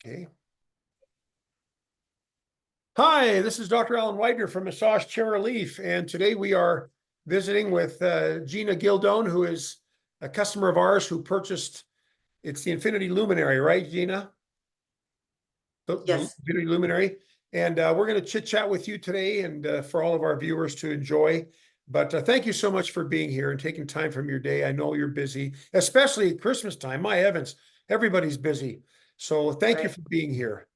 Okay. Hi, this is Dr. Alan Widener from Massage Chair Relief, and today we are visiting with Gina Gildone, who is a customer of ours who purchased, it's the Infinity Luminary, right, Gina? The Yes. Infinity Luminary. And we're going to chit chat with you today and for all of our viewers to enjoy. But thank you so much for being here and taking time from your day. I know you're busy, especially at Christmas time. My heavens, everybody's busy. So thank you Right. for being here.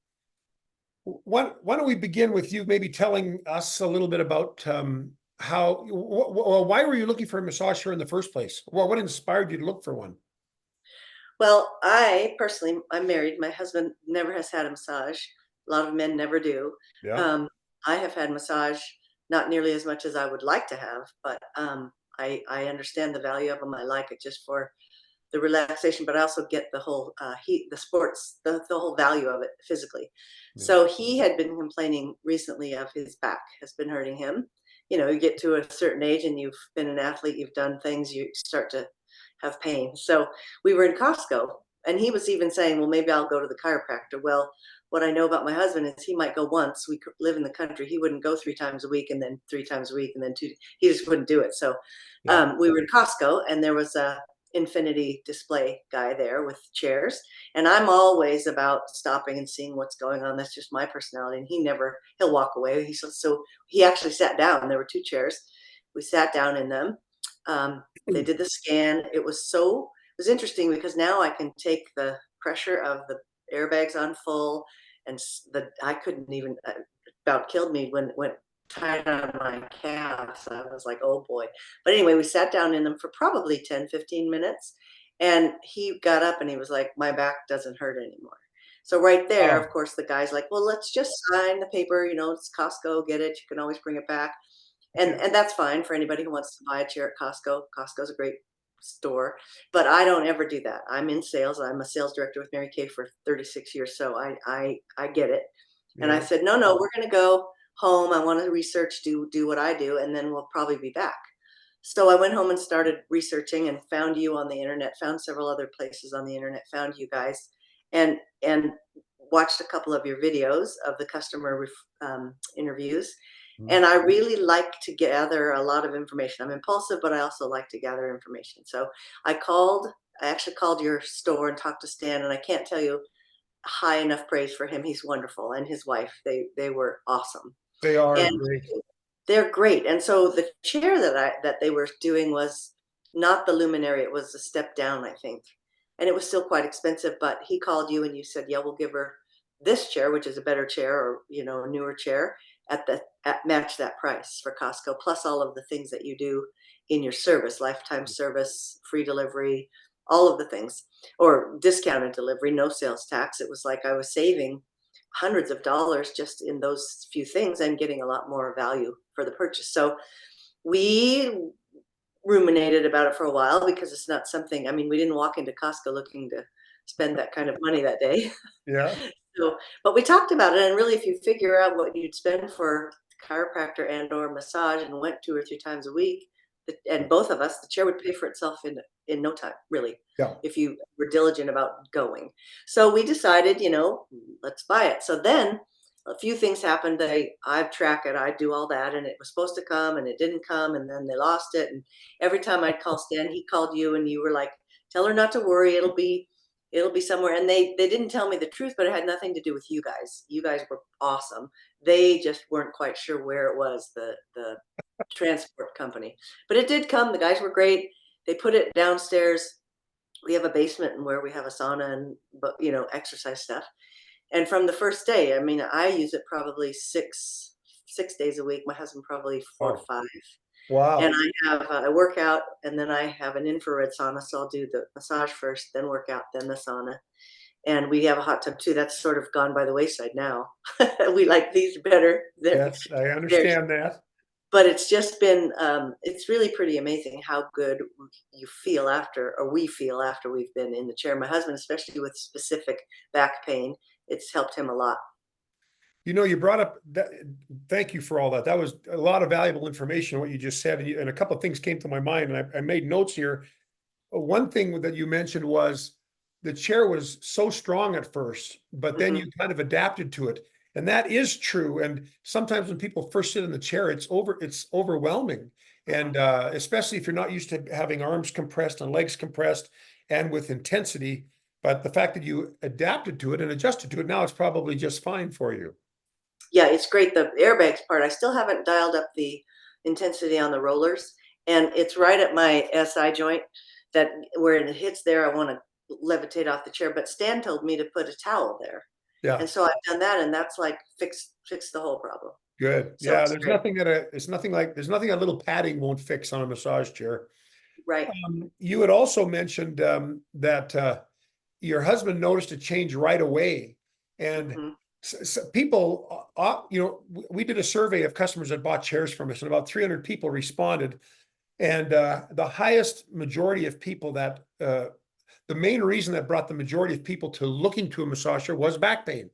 Why don't we begin with you maybe telling us a little bit about why were you looking for a massage chair in the first place? Well, what inspired you to look for one? Well, I personally, I'm married. My husband never has had a massage. A lot of men never do. Yeah. Um, I have had massage, not nearly as much as I would like to have, but I understand the value of them. I like it just for the relaxation, but I also get the whole heat, the sports, the whole value of it physically. Yeah. So he had been complaining recently of his back has been hurting him. You know, you get to a certain age and you've been an athlete, you've done things, you start to have pain. So we were in Costco and he was even saying, well, maybe I'll go to the chiropractor. Well, what I know about my husband is he might go once. We live in the country. He wouldn't go 3 times a week and then 3 times a week and then two. He just wouldn't do it. So Yeah. we were in Costco and there was a infinity display guy there with chairs, and I'm always about stopping and seeing what's going on. That's just my personality, and he'll walk away. So he actually sat down. There were two chairs. We sat down in them. They did the scan. It was interesting because now I can take the pressure of the airbags on full, and the I couldn't even about killed me when it went tight on my calves. I was like, oh boy. But anyway, we sat down in them for probably 10-15 minutes. And he got up and he was like, my back doesn't hurt anymore. So right there, Oh, of course, the guy's like, well, let's just sign the paper. You know, it's Costco, get it. You can always bring it back. okay. And that's fine for anybody who wants to buy a chair at Costco. Costco's a great store, but I don't ever do that. I'm in sales. I'm a sales director with Mary Kay for 36 years. So I get it. And I Yeah. said, no, we're going to go home. I want to research, do what I do, and then we'll probably be back. So I went home and started researching and found you on the internet, found several other places on the internet, found you guys, and watched a couple of your videos of the customer interviews. Mhm. And I really like to gather a lot of information. I'm impulsive, but I also like to gather information. So I actually called your store and talked to Stan, and I can't tell you high enough praise for him. He's wonderful, and his wife. They were awesome, They are and great. they're great. And so the chair that they were doing was not the Luminary. It was a step down, I think, and it was still quite expensive. But he called you and you said, yeah, we'll give her this chair, which is a better chair, or a newer chair at match that price for Costco, plus all of the things that you do in your service, lifetime service, free delivery, all of the things, or discounted delivery, no sales tax. It was like I was saving hundreds of dollars just in those few things and getting a lot more value for the purchase. So we ruminated about it for a while because it's not something, I mean, we didn't walk into Costco looking to spend that kind of money that day. Yeah. So, but we talked about it, and really, if you figure out what you'd spend for chiropractor and or massage and went 2 or 3 times a week, and both of us, the chair would pay for itself in no time, really, Yeah. if you were diligent about going. So we decided, let's buy it. So then a few things happened. I track it, I do all that, and it was supposed to come, and it didn't come, and then they lost it. And every time I'd call Stan, he called you, and you were like, "Tell her not to worry. It'll be somewhere." And they didn't tell me the truth, but it had nothing to do with you guys. You guys were awesome. They just weren't quite sure where it was, the transport company. But it did come. The guys were great. They put it downstairs. We have a basement and where we have a sauna and exercise stuff. And from the first day, I mean, I use it probably six days a week. My husband probably four to Oh, five. And wow. I work out, and then I have an infrared sauna, so I'll do the massage first, then work out, then the sauna. And we have a hot tub too. That's sort of gone by the wayside now. We like these better. Yes, I They're understand that. but it's just been it's really pretty amazing how good you feel after, or we feel after we've been in the chair. My husband, especially with specific back pain, it's helped him a lot. You brought up that. Thank you for all that. That was a lot of valuable information, what you just said. And a couple of things came to my mind, and I made notes here. One thing that you mentioned was the chair was so strong at first, but then you kind of adapted to it. And that is true. And sometimes when people first sit in the chair, it's overwhelming. And especially if you're not used to having arms compressed and legs compressed and with intensity. But the fact that you adapted to it and adjusted to it, now it's probably just fine for you. Yeah, it's great. The airbags part, I still haven't dialed up the intensity on the rollers, and it's right at my SI joint that where it hits there, I want to levitate off the chair. But Stan told me to put a towel there, Yeah. and so I've done that, and that's like fix the whole problem. Good. So Yeah. it's There's great. nothing there's nothing a little padding won't fix on a massage chair. Right. You had also mentioned that your husband noticed a change right away. And Hmm. people, we did a survey of customers that bought chairs from us, and about 300 people responded. And the highest majority of people the main reason that brought the majority of people to looking to a massage chair was back pain.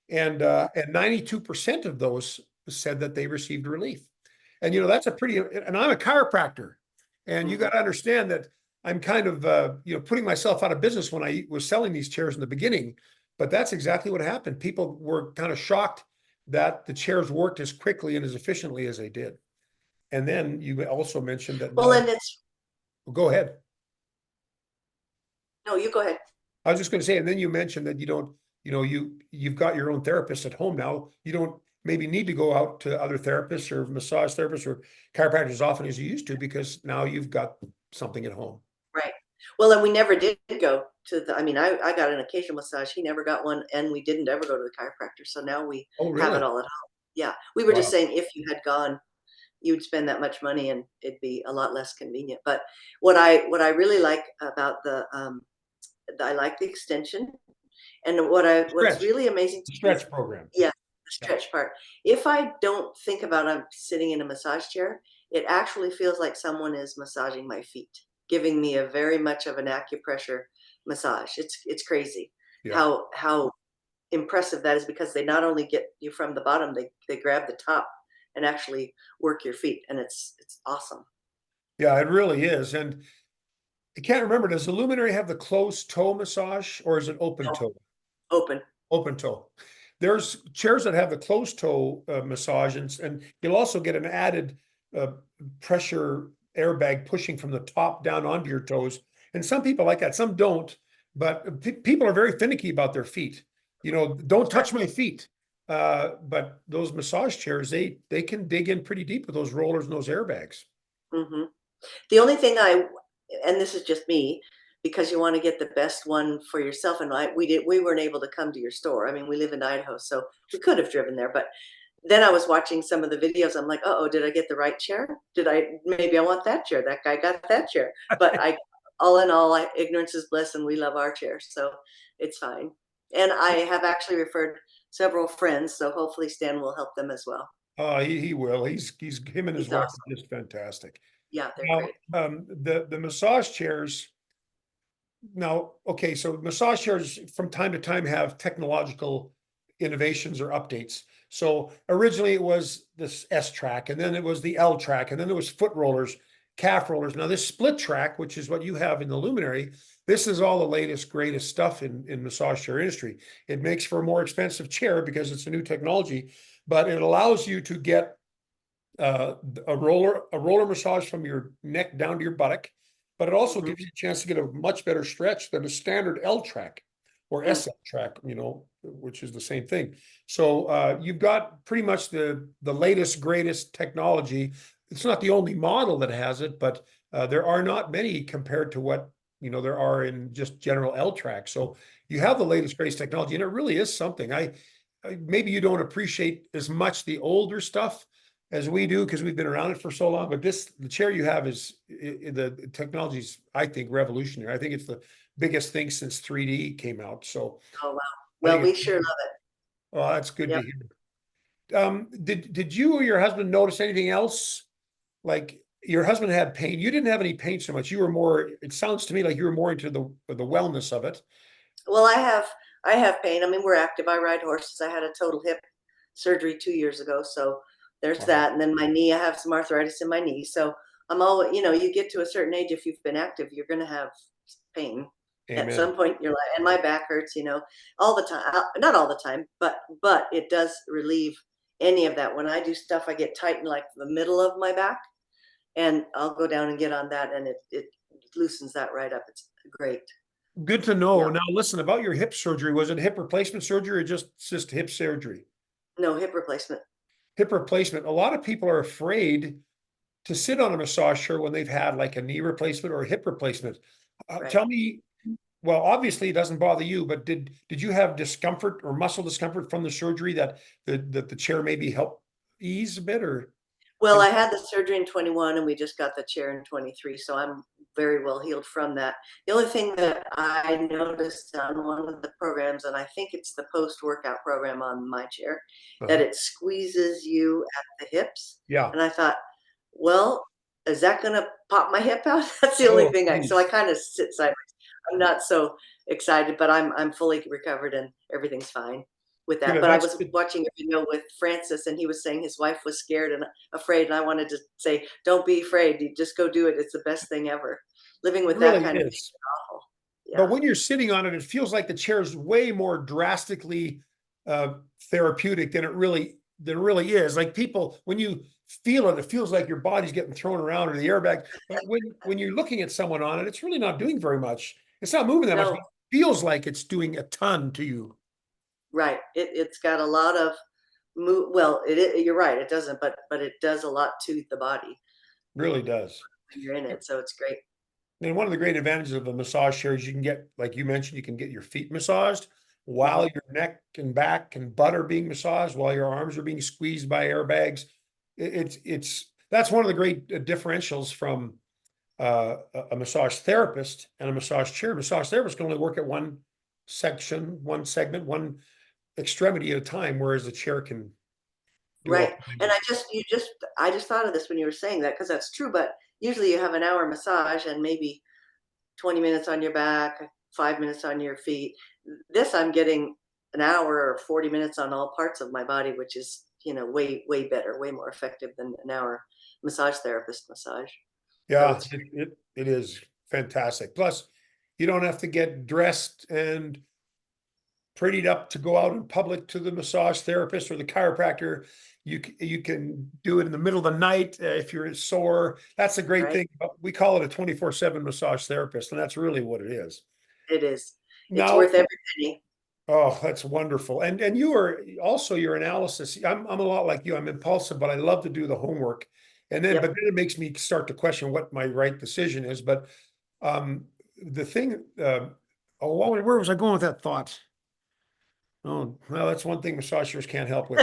And 92% of those said that they received relief. And, that's and I'm a chiropractor. And you got to understand that I'm kind of, putting myself out of business when I was selling these chairs in the beginning. But that's exactly what happened. People were kind of shocked that the chairs worked as quickly and as efficiently as they did. And then you also mentioned that Well, now, and it's go ahead. no, you go ahead. I was just going to say, and then you mentioned that you don't, you've got your own therapist at home now. You don't maybe need to go out to other therapists or massage therapists or chiropractors as often as you used to, because now you've got something at home. Right. Well, and we never did go to I mean, I got an occasional massage. He never got one, and we didn't ever go to the chiropractor. So now we Oh, have it really? all at home. Yeah. We were just Wow. saying if you had gone, you'd spend that much money and it'd be a lot less convenient. But what I really like about I like the extension, and what's Stretch, really amazing to the me is, stretch program. yeah, the Yeah. stretch part. If I don't think about I'm sitting in a massage chair, it actually feels like someone is massaging my feet, giving me a very much of an acupressure massage. It's crazy Yeah. how impressive that is, because they not only get you from the bottom, they grab the top and actually work your feet, and it's awesome. Yeah, it really is. And I can't remember, does the Luminary have the closed toe massage or is it open No, toe? open. Open toe. There's chairs that have the closed toe massage, and you'll also get an added uh, pressure airbag pushing from the top down onto your toes. And some people like that, some don't. But people are very finicky about their feet. Don't touch my feet. But those massage chairs, they can dig in pretty deep with those rollers and those airbags. Hmm. The only thing and this is just me, because you want to get the best one for yourself. And we weren't able to come to your store. I mean, we live in Idaho, so we could have driven there. But then I was watching some of the videos. I'm like, oh, did I get the right chair? Maybe I want that chair. That guy got that chair. But all in all, ignorance is bliss, and we love our chairs, so it's fine. And I have actually referred several friends, so hopefully Stan will help them as well. He will. He's him and his He's wife awesome. are just fantastic. Yeah, they're Now, great. the massage chairs. Now, okay, so massage chairs from time to time have technological innovations or updates. So originally it was this S track, and then it was the L track, and then there was foot rollers, calf rollers. Now this split track, which is what you have in the Luminary, this is all the latest, greatest stuff in massage chair industry. It makes for a more expensive chair because it's a new technology, but it allows you to get a roller massage from your neck down to your buttock, but it also Hmm. gives you a chance to get a much better stretch than a standard L track or SL track, which is the same thing. So you've got pretty much the latest, greatest technology. It's not the only model that has it, but there are not many compared to what there are in just general L track. So you have the latest, greatest technology, and it really is something. Maybe you don't appreciate as much the older stuff as we do because we've been around it for so long. But the chair you have the technology's, I think, revolutionary. I think it's the biggest thing since 3D came out. So Oh wow. I Well, think we it's, sure love it. oh, that's good to Yep. hear. Did you or your husband notice anything else? Like your husband had pain. You didn't have any pain so much. You were more, it sounds to me like you were more into the wellness of it. Well, I have pain. I mean, we're active. I ride horses. I had a total hip surgery 2 years ago, so there's Wow. that. And then my knee, I have some arthritis in my knee. So I'm always, you get to a certain age, if you've been active, you're going to have pain. At Amen. some point in your life, and my back hurts, all the time. Not all the time, but it does relieve any of that. When I do stuff, I get tight in like the middle of my back, and I'll go down and get on that, and it loosens that right up. It's great. Good to Yeah. know. Now, listen, about your hip surgery, was it hip replacement surgery or just hip surgery? No, hip replacement. Hip replacement. A lot of people are afraid to sit on a massage chair when they've had like a knee replacement or a hip replacement. Right. Tell me, well, obviously it doesn't bother you, but did you have discomfort or muscle discomfort from the surgery that the chair maybe helped ease a bit or? Well, I had the surgery in 21 and we just got the chair in 23, so I'm very well healed from that. The only thing that I noticed on one of the programs, and I think it's the post-workout program on my chair, that Uh-huh. it squeezes you at the hips. Yeah. And I thought, well, is that gonna pop my hip out? That's the only Oh, thing so I geez. kind of sit sideways. I'm not so excited, but I'm fully recovered and everything's fine with that. Good. But I That's was good. watching a video with Francis, and he was saying his wife was scared and afraid, and I wanted to say, "Don't be afraid. You just go do it. It's the best thing ever." Living It with that really kind of pain is. is awful. But Yeah. when you're sitting on it, it feels like the chair is way more drastically uh, therapeutic than it really is. Like people, when you feel it, it feels like your body's getting thrown around or the airbag. But when you're looking at someone on it, it's really not doing very much. It's not moving that much, but No, it feels like it's doing a ton to you. right. It's got a lot of move. Well, you're right. It doesn't, but it does a lot to the body Really does. when you're in it. So it's great. And one of the great advantages of a massage chair is you can get, like you mentioned, you can get your feet massaged while Mhm. your neck and back and butt are being massaged, while your arms are being squeezed by airbags. It's that's one of the great differentials from a massage therapist and a massage chair. Massage therapist can only work at one section, one segment, one extremity at a time, whereas the chair can do all Right. kinds And of. I just thought of this when you were saying that because that's true. But usually you have an hour massage and maybe 20 minutes on your back, 5 minutes on your feet. This I'm getting an hour or 40 minutes on all parts of my body, which is, way better, way more effective than an hour massage therapist massage. So Yeah, it's it is fantastic. Plus, you don't have to get dressed and prettied up to go out in public to the massage therapist or the chiropractor. You can do it in the middle of the night if you're sore. That's a great right. thing. We call it a 24/7 massage therapist, and that's really what it is. It is. It's Now, worth every penny. oh, that's wonderful. And you are also your analysis. I'm a lot like you. I'm impulsive, but I love to do the homework. But Yep. then it makes me start to question what my right decision is. But um, the thing, where was I going with that thought? Oh, well, that's one thing massagers can't help with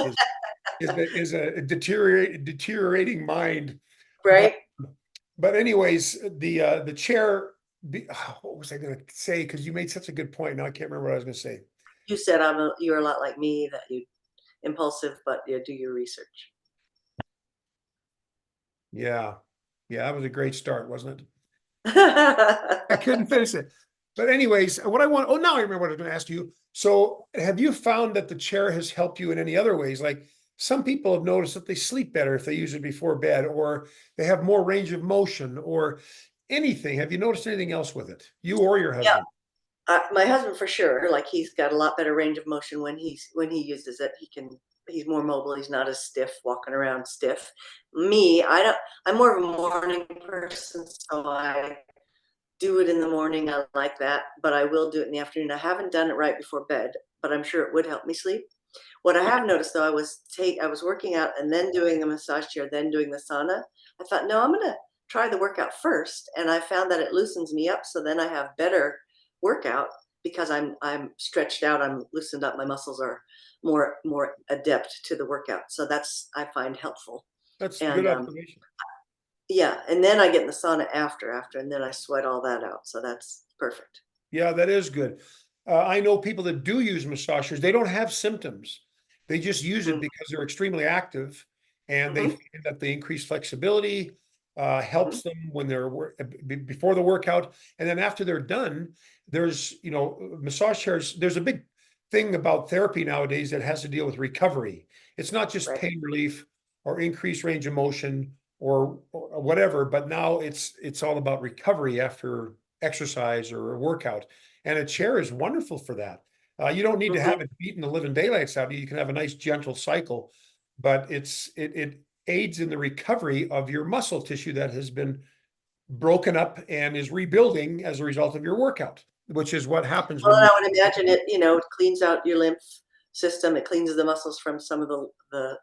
is a deteriorating mind. But Right. anyways, the chair. What was I going to say? Because you made such a good point. Now I can't remember what I was going to say. You said you're a lot like me, that you impulsive, but you do your research. Yeah, yeah, that was a great start, wasn't it? I couldn't finish it. But anyways, what I want. Oh, now I remember what I was going to ask you. So, have you found that the chair has helped you in any other ways? Like some people have noticed that they sleep better if they use it before bed, or they have more range of motion, or anything. Have you noticed anything else with it? You or your Yeah. husband? My husband for sure, like he's got a lot better range of motion when he uses it. He's more mobile. He's not as stiff, walking around stiff. Me, I don't. I'm more of a morning person, so I do it in the morning. I like that, but I will do it in the afternoon. I haven't done it right before bed, but I'm sure it would help me sleep. What I have noticed though, I was working out and then doing the massage chair, then doing the sauna. I thought, no, I'm gonna try the workout first, and I found that it loosens me up, so then I have better workout because I'm stretched out, I'm loosened up, my muscles are more adept to the workout. So that's I find helpful. That's a good And observation. yeah, and then I get in the sauna after, and then I sweat all that out. So that's perfect. Yeah, that is good. I know people that do use massagers. They don't have symptoms. They just use it Mm-hmm. because they're extremely active, and they Mm-hmm. find that the increased flexibility Mm-hmm. helps them when they're before the workout, and then after they're done. There's massage chairs. There's a big thing about therapy nowadays that has to deal with recovery. It's not just Right. pain relief or increased range of motion or whatever, but now it's all about recovery after exercise or a workout. And a chair is wonderful for that. You don't need to have it beating the living daylights out of you. You can have a nice gentle cycle, but it aids in the recovery of your muscle tissue that has been broken up and is rebuilding as a result of your workout, which is what happens Well, when and you. I would imagine it, you know, it cleans out your lymph system. It cleans the muscles from some of the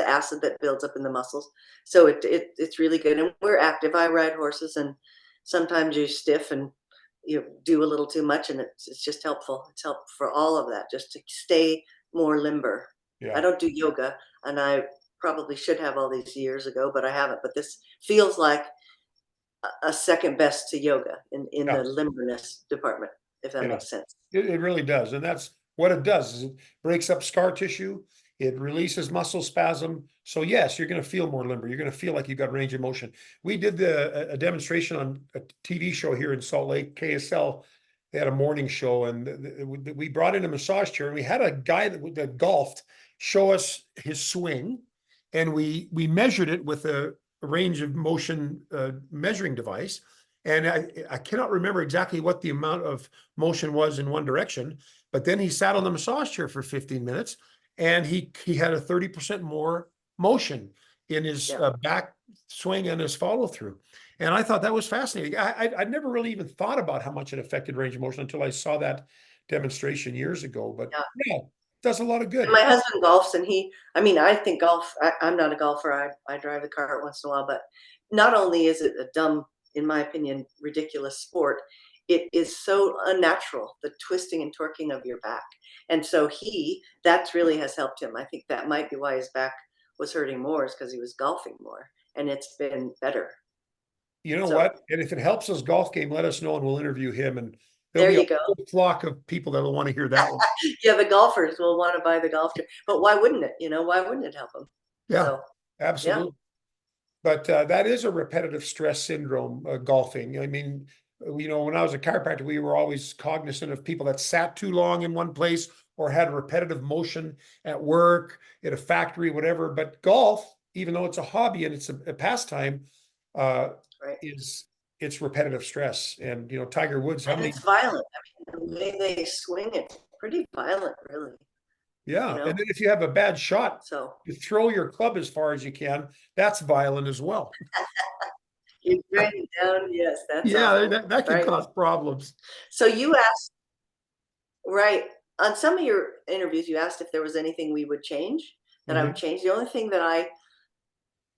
acid that builds up in the muscles. So it's really good. And we're active. I ride horses, and sometimes you're stiff and you do a little too much, and it's just helpful. It's helpful for all of that, just to stay more limber. I Yeah, don't do yoga, and I probably should have all these years ago, but I haven't. But this feels like a second best to yoga in yeah, the limberness department, if that yeah. makes sense. It really does. And that's what it does is it breaks up scar tissue. It releases muscle spasm. So yes, you're going to feel more limber. You're going to feel like you've got range of motion. We did a demonstration on a TV show here in Salt Lake, KSL. They had a morning show, and we brought in a massage chair, and we had a guy that golfed show us his swing, and we measured it with a range of motion measuring device. And I cannot remember exactly what the amount of motion was in one direction, but then he sat on the massage chair for 15 minutes, and he had a 30% more motion in his Yeah. back swing and his follow through. And I thought that was fascinating. I'd never really even thought about how much it affected range of motion until I saw that demonstration years ago. But Yeah. yeah, it does a lot of And good. my husband golfs, and I mean, I think I'm not a golfer. I drive the cart once in a while, but not only is it a dumb, in my opinion, ridiculous sport, it is so unnatural, the twisting and torquing of your back. And so that really has helped him. I think that might be why his back was hurting more, is because he was golfing more, and it's been better. You know So what? And if it helps his golf game, let us know and we'll interview him. And there'll there be a you go. whole flock of people that will want to hear that one. Yeah, the golfers will want to buy the golf chair, but why wouldn't it? Why wouldn't it help them? Yeah, So yeah. absolutely. But that is a repetitive stress syndrome, golfing. I mean, when I was a chiropractor, we were always cognizant of people that sat too long in one place or had repetitive motion at work, at a factory, whatever. But golf, even though it's a hobby and it's a pastime, uh, Right. it's repetitive stress. And Tiger Woods, how And many? it's violent. I mean, the way they swing, it's pretty violent, really. Yeah, You and know. then if you have a bad shot, So you throw your club as far as you can. That's violent as well. you bring it down. Yes, that's Yeah, awful. that can Right. cause problems. So you asked, right, on some of your interviews, you asked if there was anything we would change, that I would Mhm. change. The only thing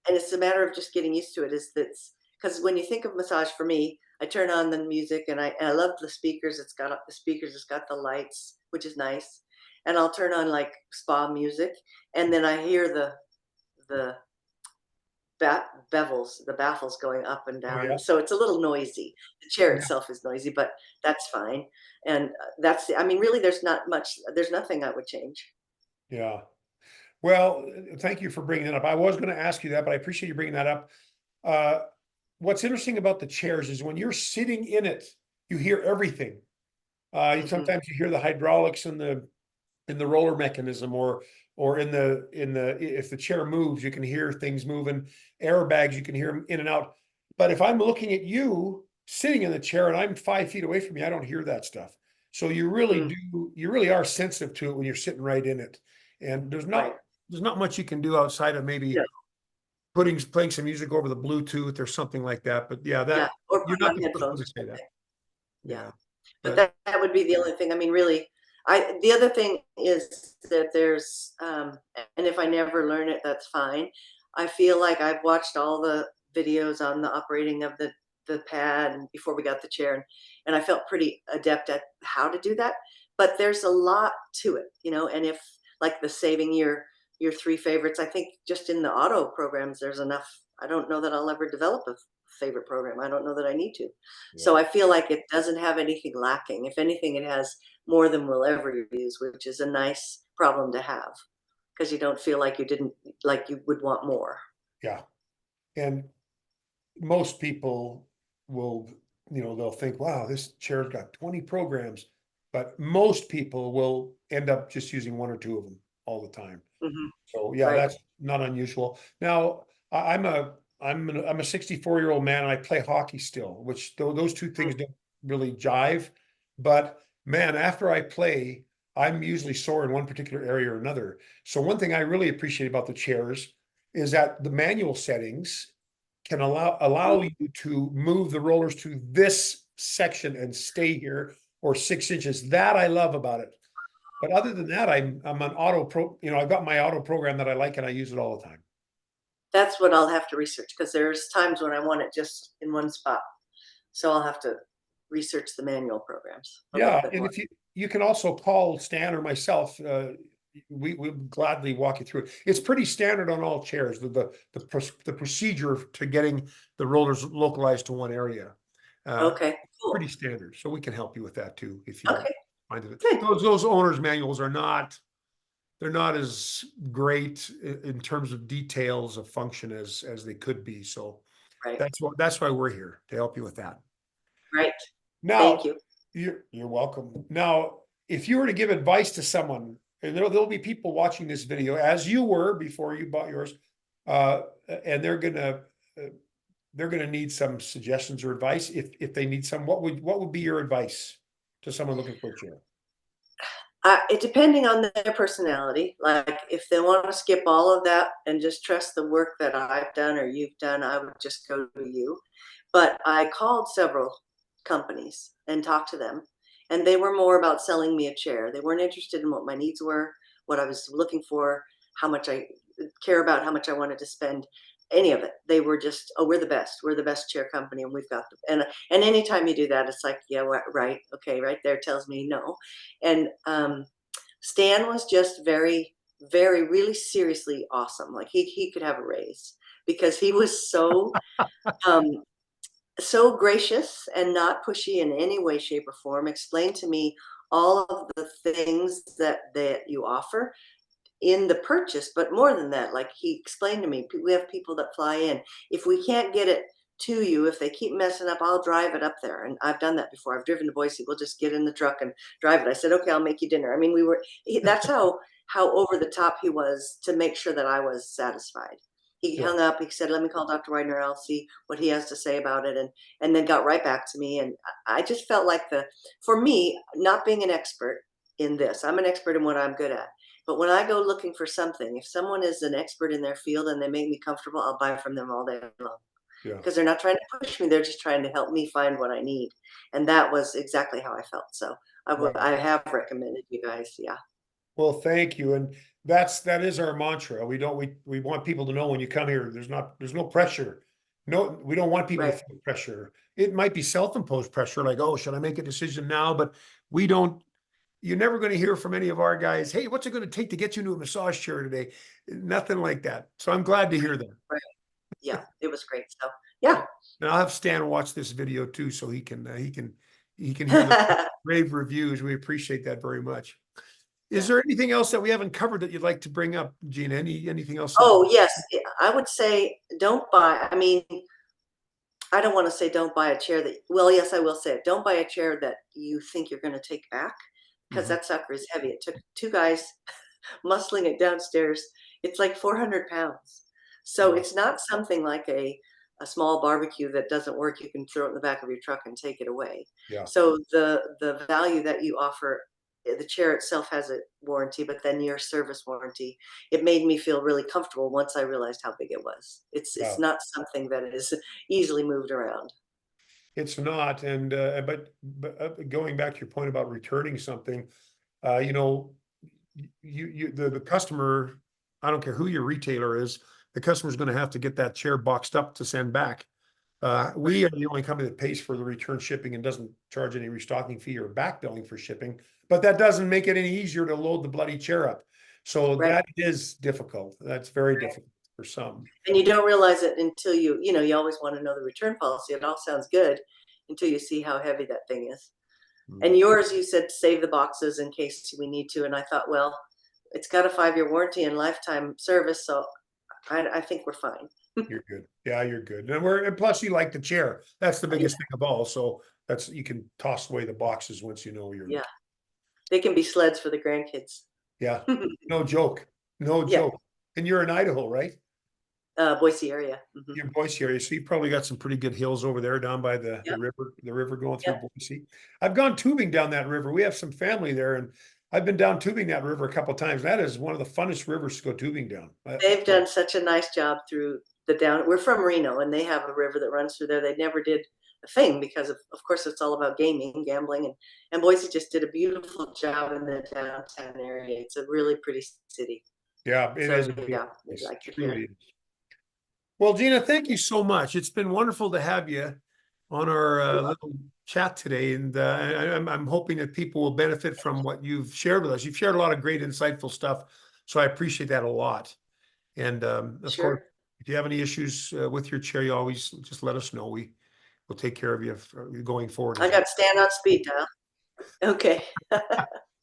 and it's a matter of just getting used to it, is that, because when you think of massage, for me, I turn on the music, and I love the speakers. It's got the speakers, it's got the lights, which is nice. And I'll turn on like spa music, and then I hear the bevels, the baffles going up and Oh, down. yeah. So it's a little noisy. The chair Yeah. itself is noisy, but that's fine. And I mean, really, there's nothing I would change. Yeah. Well, thank you for bringing that up. I was going to ask you that, but I appreciate you bringing that up. Uh, what's interesting about the chairs is when you're sitting in it, you hear everything. Hmm. Sometimes you hear the hydraulics in the roller mechanism, or in the if the chair moves, you can hear things moving. Airbags, you can hear them in and out. But if I'm looking at you sitting in the chair and I'm 5 feet away from you, I don't hear that stuff. So Mm, you really are sensitive to it when you're sitting right in it. And right. there's not much you can do outside of No. maybe playing some music over the Bluetooth or something like that. But yeah, Yeah. that Or you're put not on the first one headphones to or say that. something. Yeah. Yeah. But But that would be the only thing. I mean, really, the other thing is that there's, and if I never learn it, that's fine. I feel like I've watched all the videos on the operating of the pad, and before we got the chair, and I felt pretty adept at how to do that. But there's a lot to it, and if, like, the saving your three favorites, I think just in the auto programs, there's enough. I don't know that I'll ever develop a favorite program. I don't know that I need to. yeah, So I feel like it doesn't have anything lacking. If anything, it has more than we'll ever use, which is a nice problem to have, because you don't feel like you would want more. yeah. And most people will, they'll think, wow, this chair's got 20 programs, but most people will end up just using one or two of them all the time. Hmm. So yeah, Right. that's not unusual. Now, I'm a 64-year-old man and I play hockey still, which those two things Mm. don't really jive. But man, after I play, I'm usually sore in one particular area or another. So one thing I really appreciate about the chairs is that the manual settings can allow you to move the rollers to this section and stay here, or 6 inches. That I love about it. But other than that, I'm an I've got my auto program that I like and I use it all the time. That's what I'll have to research, because there's times when I want it just in one spot. So I'll have to research the manual programs a little Yeah, bit and more. if you can also call Stan or myself, we gladly walk you through it. It's pretty standard on all chairs, the procedure to getting the rollers localized to one area. Okay, cool. Pretty standard, so we can help you with that too, if you Okay, find it. good. Those owner's manuals are not, they're not as great in terms of details of function as they could be. So Right, that's why we're here, to help you with that. right. Thank Now, you. you're welcome. Now, if you were to give advice to someone, and there'll be people watching this video as you were before you bought yours, and they're gonna need some suggestions or advice. If they need some, what would be your advice to someone looking for a chair? It depending on their personality. Like if they want to skip all of that and just trust the work that I've done or you've done, I would just go to you. But I called several companies and talked to them, and they were more about selling me a chair. They weren't interested in what my needs were, what I was looking for, how much I care about, how much I wanted to spend, any of it. They were just, oh, we're the best. We're the best chair company, and we've got them. And anytime you do that, it's like, yeah, right, okay, right there tells me no. And Stan was just very, very, really seriously awesome. Like he could have a raise because he was um, so gracious and not pushy in any way, shape, or form. Explained to me all of the things that you offer in the purchase, but more than that, like he explained to me, we have people that fly in. If we can't get it to you, if they keep messing up, I'll drive it up there. And I've done that before. I've driven to Boise. We'll just get in the truck and drive it. I said, okay, I'll make you dinner. I mean, that's how over the top he was to make sure that I was satisfied. He Yeah, hung up. He said, let me call Dr. Widener. I'll see what he has to say about it. And then got right back to me. And I just felt like for me, not being an expert in this, I'm an expert in what I'm good at. But when I go looking for something, if someone is an expert in their field and they make me comfortable, I'll buy from them all day long, yeah. because they're not trying to push me. They're just trying to help me find what I need. And that was exactly how I felt. So Right. I have recommended you guys. Yeah. Well, thank you. And that is our mantra. We want people to know when you come here, there's no pressure. No, we don't want people to Right. feel pressure. It might be self-imposed pressure, like, oh, should I make a decision now? But we don't, you're never going to hear from any of our guys, hey, what's it going to take to get you into a massage chair today? Nothing like that. So I'm glad to hear that. Right. Yeah. It was great. So yeah. And I'll have Stan watch this video too, so he can hear the rave reviews. We appreciate that very much. Is Yeah. there anything else that we haven't covered that you'd like to bring up, Gina? Anything else? Oh, yes. I would say don't buy. I mean, I don't want to say don't buy a chair well, yes, I will say it. Don't buy a chair that you think you're going to take back, because Mhm. that sucker is heavy. It took two guys muscling it downstairs. It's like 400 pounds. So Wow. it's not something like a small barbecue that doesn't work. You can throw it in the back of your truck and take it away. Yeah, So the value that you offer, the chair itself has a warranty, but then your service warranty, it made me feel really comfortable once I realized how big it was. yeah. It's not something that is easily moved around. It's not, and going back to your point about returning something, you know, the customer, I don't care who your retailer is, the customer's going to have to get that chair boxed up to send back. We are the only company that pays for the return shipping and doesn't charge any restocking fee or back billing for shipping, but that doesn't make it any easier to load the bloody chair up. So Right. that is difficult. That's very difficult for some. And you don't realize it until you always want to know the return policy. It all sounds good until you see how heavy that thing is. Mm. And yours, you said save the boxes in case we need to. And I thought, well, it's got a 5-year warranty and lifetime service. So I think we're fine. You're good. Yeah, you're good. And plus you like the chair. That's the Yeah. biggest thing of all. So you can toss away the boxes once you know you're, Yeah. They can be sleds for the grandkids. yeah, no joke. No Yeah. joke. And you're in Idaho, right? Boise area. Mhm. Your Boise area, so you probably got some pretty good hills over there down by the Yep. river going through Yep. Boise. I've gone tubing down that river. We have some family there, and I've been down tubing that river a couple of times. That is one of the funnest rivers to go tubing down. They've done such a nice job through the down. We're from Reno, and they have a river that runs through there. They never did a thing because of course it's all about gaming, gambling, and Boise just did a beautiful job in the downtown area. It's a really pretty city. Yeah, it So is. yeah, we like it here. Truly is. Well, Gina, thank you so much. It's been wonderful to have you on our little chat today, and I'm hoping that people will benefit from what you've shared with us. You've shared a lot of great, insightful stuff, so I appreciate that a lot. And of course, Sure. if you have any issues with your chair, you always just let us know. We'll take care of you going forward. I got stand on speed dial. Okay.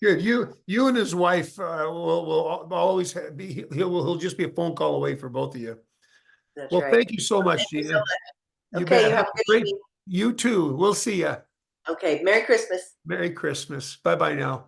Good. You and his wife will always be. He'll just be a phone call away for both of you. That's Well, right. thank you so much, Thank you so Gina. much. You Okay, bet. you have a good Great. evening. You too. We'll see you. Okay, Merry Christmas. Merry Christmas. Bye bye now.